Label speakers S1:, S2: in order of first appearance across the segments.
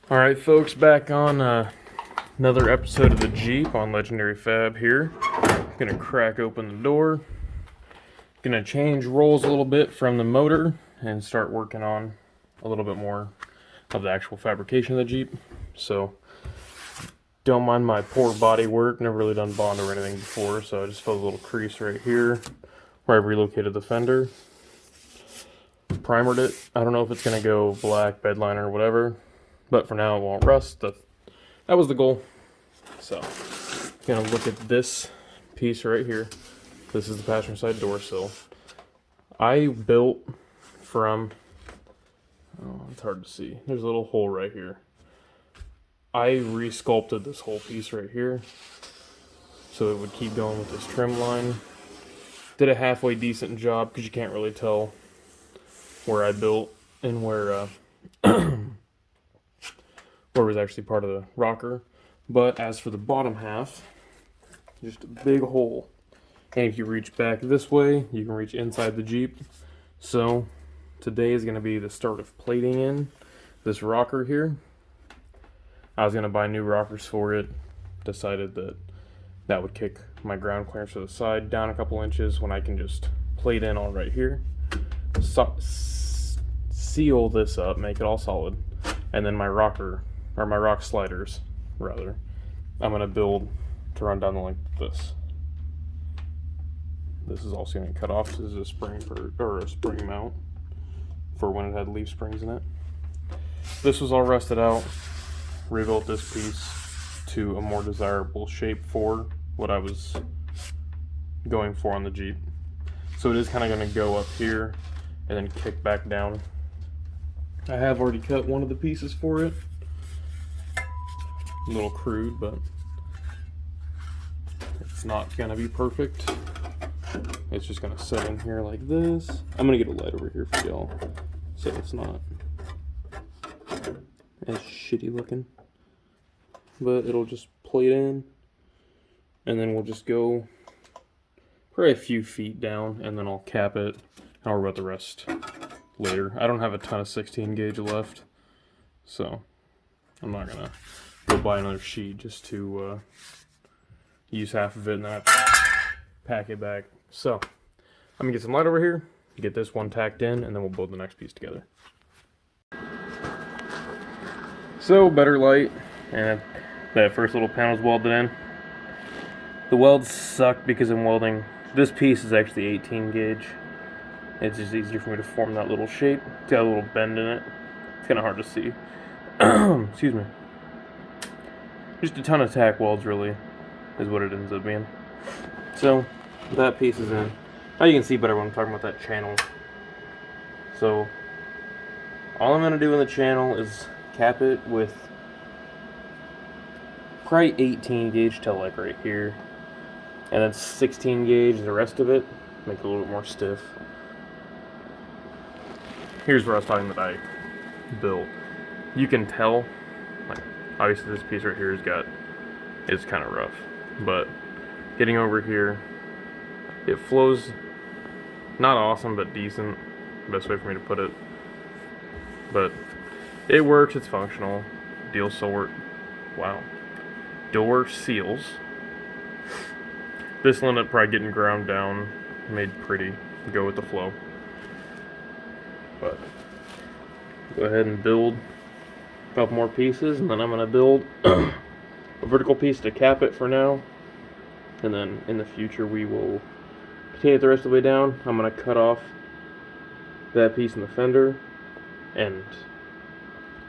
S1: Alright folks, back on another episode of the Jeep on Legendary Fab here. Gonna crack open the door. Gonna change rolls a little bit from the motor and start working on a little bit more of the actual fabrication of the Jeep. So, don't mind my poor body work, never really done Bond or anything before, so I just filled a little crease right here where I've relocated the fender. Primered it. I don't know if it's gonna go black, bed liner, or whatever. But for now, it won't rust. That was the goal. So, gonna look at this piece right here. This is the passenger side door sill. I built from, it's hard to see. There's a little hole right here. I resculpted this whole piece right here so it would keep going with this trim line. Did a halfway decent job because you can't really tell where I built and where was actually part of the rocker. But as for the bottom half, just a big hole. And if you reach back this way, you can reach inside the Jeep. So today is going to be the start of plating in this rocker here. I was going to buy new rockers for it. Decided that would kick my ground clearance to the side down a couple inches when I can just plate in all right here. Seal this up, make it all solid. And then my rocker, or my rock sliders, rather, I'm going to build to run down the length of this. This is also going to cut off. This is a spring or a spring mount for when it had leaf springs in it. This was all rusted out. Rebuilt this piece to a more desirable shape for what I was going for on the Jeep. So it is kind of going to go up here and then kick back down. I have already cut one of the pieces for it. A little crude, but it's not gonna be perfect. It's just gonna sit in here like this. I'm gonna get a light over here for y'all so it's not as shitty looking. But it'll just plate in, and then we'll just go probably a few feet down, and then I'll cap it, and I'll worry about the rest later. I don't have a ton of 16 gauge left, so I'm not gonna go buy another sheet just to use half of it and then have to pack it back. So I'm gonna get some light over here, get this one tacked in, and then we'll build the next piece together. So better light, and that first little panel's welded in. The welds suck because I'm welding. This piece is actually 18 gauge. It's just easier for me to form that little shape. It's got a little bend in it. It's kind of hard to see. Excuse me. Just a ton of tack welds, really, is what it ends up being. So, that piece is in. Now you can see better when I'm talking about that channel. So, all I'm going to do in the channel is cap it with probably 18 gauge tail light right here. And then 16 gauge the rest of it. Make it a little bit more stiff. Here's where I was talking that I built. You can tell, like, obviously this piece right here is kind of rough, but getting over here, it flows not awesome, but decent. Best way for me to put it. But it works, it's functional. Door seals. This will end up probably getting ground down, made pretty, go with the flow. But go ahead and build a couple more pieces, and then I'm going to build a vertical piece to cap it for now. And then in the future we will continue it the rest of the way down. I'm going to cut off that piece in the fender and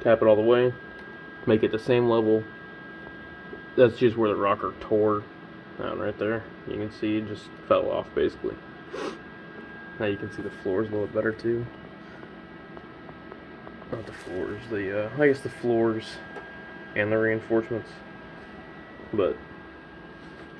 S1: cap it all the way. Make it the same level. That's just where the rocker tore down right there. You can see it just fell off basically. Now you can see the floors a little bit better too. Not the floors, I guess the floors and the reinforcements. But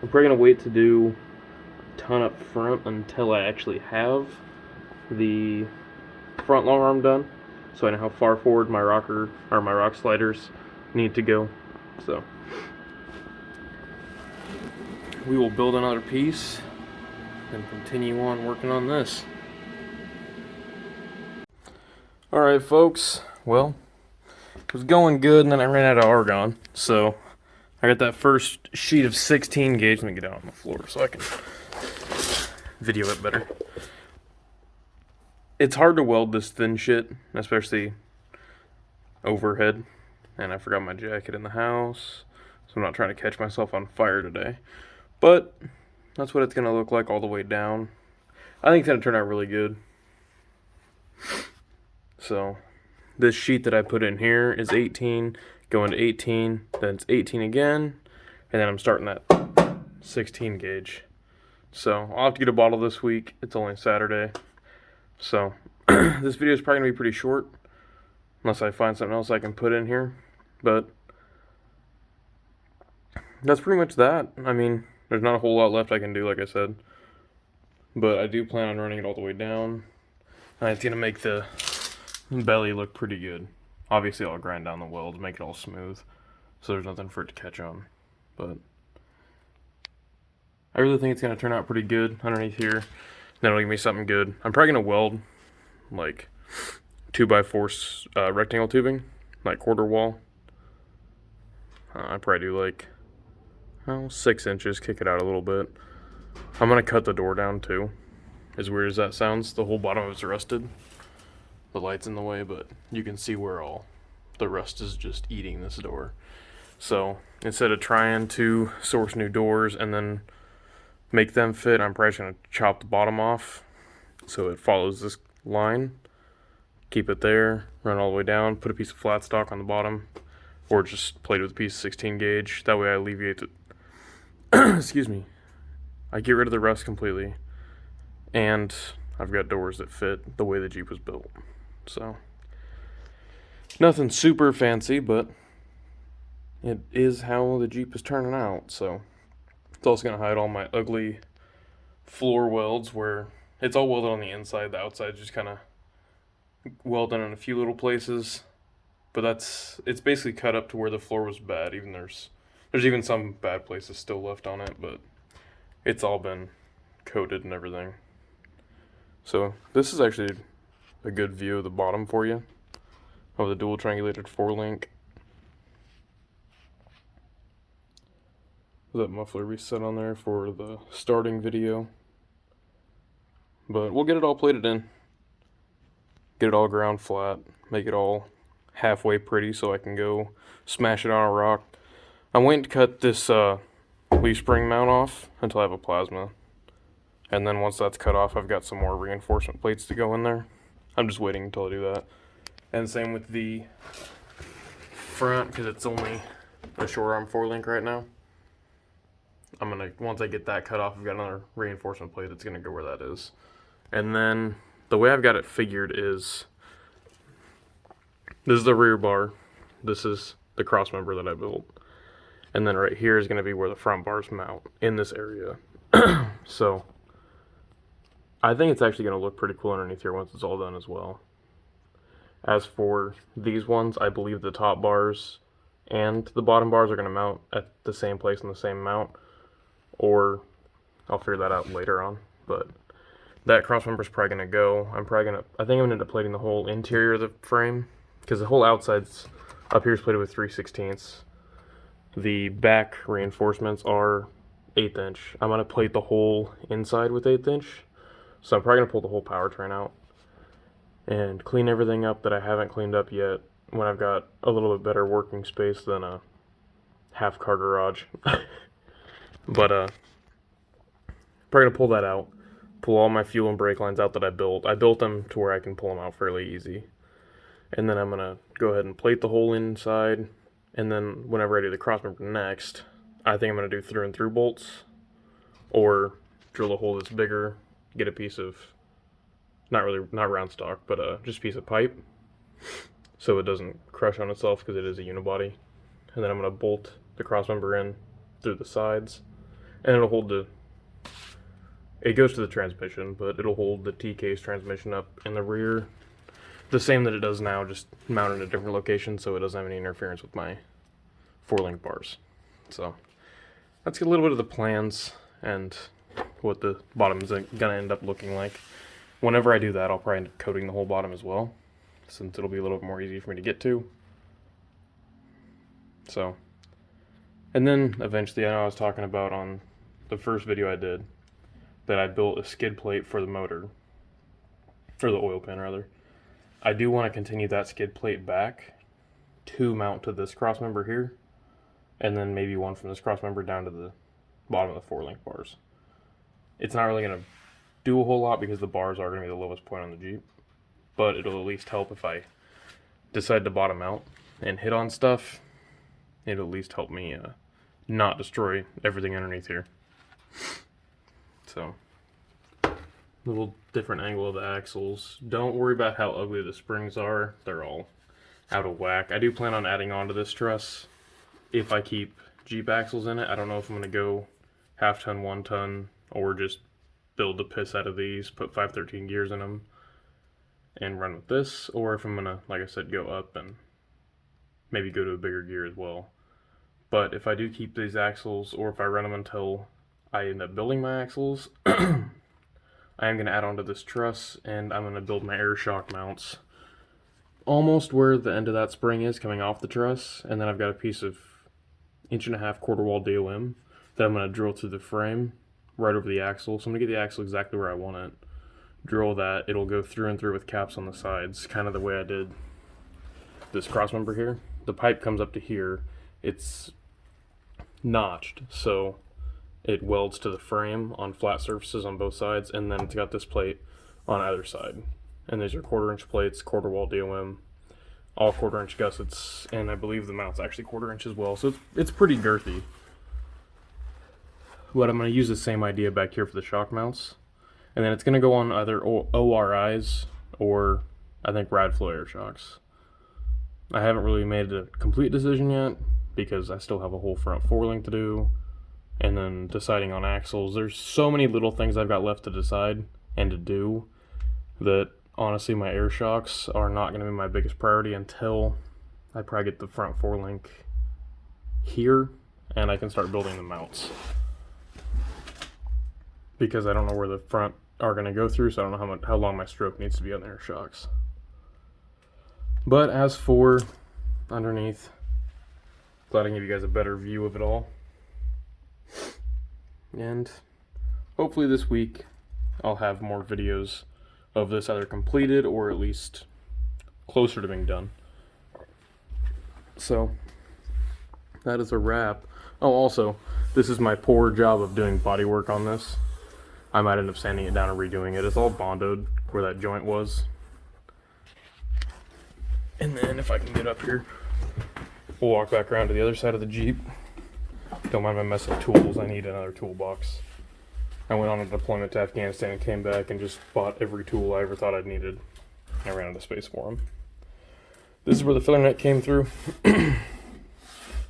S1: I'm probably going to wait to do a ton up front until I actually have the front long arm done, so I know how far forward my rocker or my rock sliders need to go. So we will build another piece and continue on working on this. Alright folks, well, was going good, and then I ran out of argon. So I got that first sheet of 16 gauge. Let me get out on the floor so I can video it better. It's hard to weld this thin shit, especially overhead. And I forgot my jacket in the house, so I'm not trying to catch myself on fire today. But that's what it's going to look like all the way down. I think it's going to turn out really good. So this sheet that I put in here is 18, going to 18, then it's 18 again, and then I'm starting that 16 gauge. So I'll have to get a bottle this week. It's only Saturday. So this video is probably going to be pretty short, unless I find something else I can put in here. But that's pretty much that. I mean, there's not a whole lot left I can do, like I said. But I do plan on running it all the way down. And it's going to make the belly look pretty good. Obviously, I'll grind down the weld, make it all smooth, so there's nothing for it to catch on. But I really think it's going to turn out pretty good underneath here. Then it'll give me something good. I'm probably going to weld like 2x4 rectangle tubing, like quarter wall. I probably do like 6 inches, kick it out a little bit. I'm going to cut the door down too. As weird as that sounds, the whole bottom of it's rusted. The light's in the way, but you can see where all the rust is just eating this door. So instead of trying to source new doors and then make them fit, I'm probably going to chop the bottom off so it follows this line. Keep it there, run all the way down, put a piece of flat stock on the bottom, or just plate it with a piece of 16 gauge. That way I alleviate the excuse me. I get rid of the rust completely, and I've got doors that fit the way the Jeep was built. So nothing super fancy, but it is how the Jeep is turning out. So it's also going to hide all my ugly floor welds where it's all welded on the inside. The outside just kind of welded in a few little places. But it's basically cut up to where the floor was bad. Even there's even some bad places still left on it, but it's all been coated and everything. So this is actually a good view of the bottom for you of the dual triangulated 4-link. That muffler reset on there for the starting video. But we'll get it all plated in. Get it all ground flat. Make it all halfway pretty so I can go smash it on a rock. I'm waiting to cut this leaf spring mount off until I have a plasma. And then once that's cut off, I've got some more reinforcement plates to go in there. I'm just waiting until I do that. And same with the front, because it's only a short arm 4-link right now. Once I get that cut off, I've got another reinforcement plate that's gonna go where that is. And then the way I've got it figured is, this is the rear bar, this is the cross member that I built, and then right here is gonna be where the front bars mount, in this area. So I think it's actually gonna look pretty cool underneath here once it's all done as well. As for these ones, I believe the top bars and the bottom bars are gonna mount at the same place in the same mount, or I'll figure that out later on. But that cross member is probably gonna go. I think I'm gonna end up plating the whole interior of the frame, because the whole outside's up here is plated with 3/16. The back reinforcements are 1/8 inch. I'm gonna plate the whole inside with 1/8 inch. So I'm probably gonna pull the whole powertrain out and clean everything up that I haven't cleaned up yet when I've got a little bit better working space than a half-car garage. But probably gonna pull that out, pull all my fuel and brake lines out that I built. I built them to where I can pull them out fairly easy. And then I'm gonna go ahead and plate the whole inside, and then whenever I do the crossmember next, I think I'm gonna do through and through bolts, or drill a hole that's bigger, get a piece of, not round stock, but just a piece of pipe, so it doesn't crush on itself because it is a unibody. And then I'm gonna bolt the crossmember in through the sides, and it'll hold it goes to the transmission, but it'll hold the T-case transmission up in the rear, the same that it does now, just mounted in a different location so it doesn't have any interference with my 4-link bars. So let's get a little bit of the plans and what the bottom is gonna end up looking like. Whenever I do that, I'll probably end up coating the whole bottom as well, since it'll be a little bit more easy for me to get to. So, and then eventually, I know I was talking about on the first video I did that I built a skid plate for the motor, or the oil pan rather. I do want to continue that skid plate back to mount to this cross member here, and then maybe one from this cross member down to the bottom of the 4-link bars. It's not really going to do a whole lot because the bars are going to be the lowest point on the Jeep, but it'll at least help if I decide to bottom out and hit on stuff. It'll at least help me not destroy everything underneath here. So, little different angle of the axles. Don't worry about how ugly the springs are. They're all out of whack. I do plan on adding on to this truss if I keep Jeep axles in it. I don't know if I'm going to go half ton, 1 ton, or just build the piss out of these, put 513 gears in them, and run with this, or if I'm going to, like I said, go up and maybe go to a bigger gear as well. But if I do keep these axles, or if I run them until I end up building my axles, I am going to add on to this truss, and I'm going to build my air shock mounts almost where the end of that spring is coming off the truss, and then I've got a piece of 1.5" quarter wall DOM that I'm going to drill through the frame right over the axle. So I'm going to get the axle exactly where I want it. Drill that. It'll go through and through with caps on the sides, kind of the way I did this cross member here. The pipe comes up to here. It's notched, so it welds to the frame on flat surfaces on both sides, and then it's got this plate on either side. And these are 1/4" plates, quarter wall DOM, all 1/4" gussets, and I believe the mount's actually 1/4" as well, so it's pretty girthy. But I'm going to use the same idea back here for the shock mounts. And then it's going to go on either ORIs or I think Radflow air shocks. I haven't really made a complete decision yet because I still have a whole front 4-link to do. And then deciding on axles. There's so many little things I've got left to decide and to do that honestly my air shocks are not going to be my biggest priority until I probably get the front 4-link here and I can start building the mounts. Because I don't know where the front are going to go through, so I don't know how long my stroke needs to be on the air shocks. But as for underneath, glad I can give you guys a better view of it all. And hopefully this week I'll have more videos of this either completed or at least closer to being done. So that is a wrap. Oh, also, this is my poor job of doing body work on this. I might end up sanding it down and redoing it. It's all bondoed where that joint was. And then if I can get up here, we'll walk back around to the other side of the Jeep. Don't mind my mess of tools. I need another toolbox. I went on a deployment to Afghanistan and came back and just bought every tool I ever thought I'd needed. I ran out of space for them. This is where the filler net came through.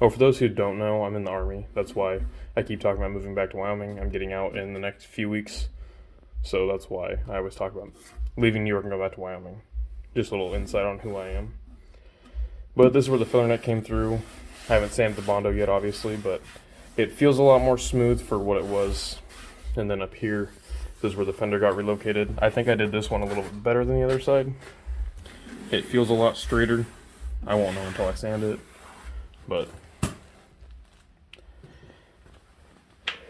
S1: Oh, for those who don't know, I'm in the Army. That's why I keep talking about moving back to Wyoming. I'm getting out in the next few weeks. So that's why I always talk about leaving New York and going back to Wyoming. Just a little insight on who I am. But this is where the filler net came through. I haven't sanded the Bondo yet, obviously, but it feels a lot more smooth for what it was. And then up here, this is where the fender got relocated. I think I did this one a little bit better than the other side. It feels a lot straighter. I won't know until I sand it. But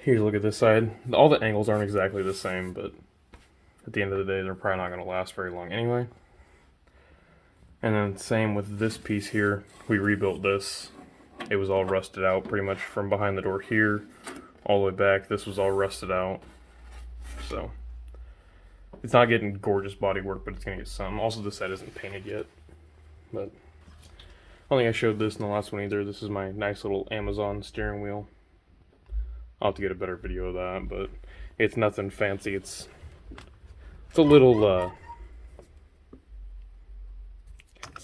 S1: here's a look at this side. All the angles aren't exactly the same, but at the end of the day, they're probably not going to last very long anyway. And then same with this piece here. We rebuilt this. It was all rusted out pretty much from behind the door here all the way back. This was all rusted out. So it's not getting gorgeous body work, but it's going to get some. Also, this side isn't painted yet. But I don't think I showed this in the last one either. This is my nice little Amazon steering wheel. I'll have to get a better video of that, but it's nothing fancy. It's a little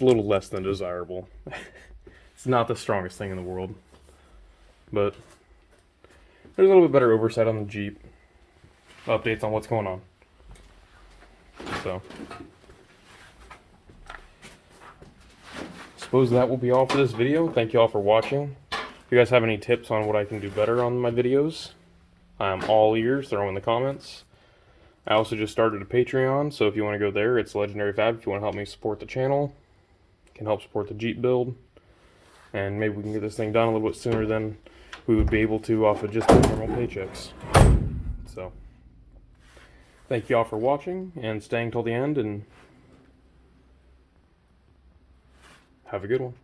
S1: less than desirable. It's not the strongest thing in the world, but there's a little bit better oversight on the Jeep. Updates on what's going on. So suppose that will be all for this video. Thank you all for watching. If you guys have any tips on what I can do better on my videos, I'm all ears. Throw in the comments. I also just started a Patreon, so if you want to go there, it's Legendary Fab. If you want to help me support the channel, can help support the Jeep build. and maybe we can get this thing done a little bit sooner than we would be able to off of just normal paychecks. So, thank you all for watching and staying till the end, and have a good one.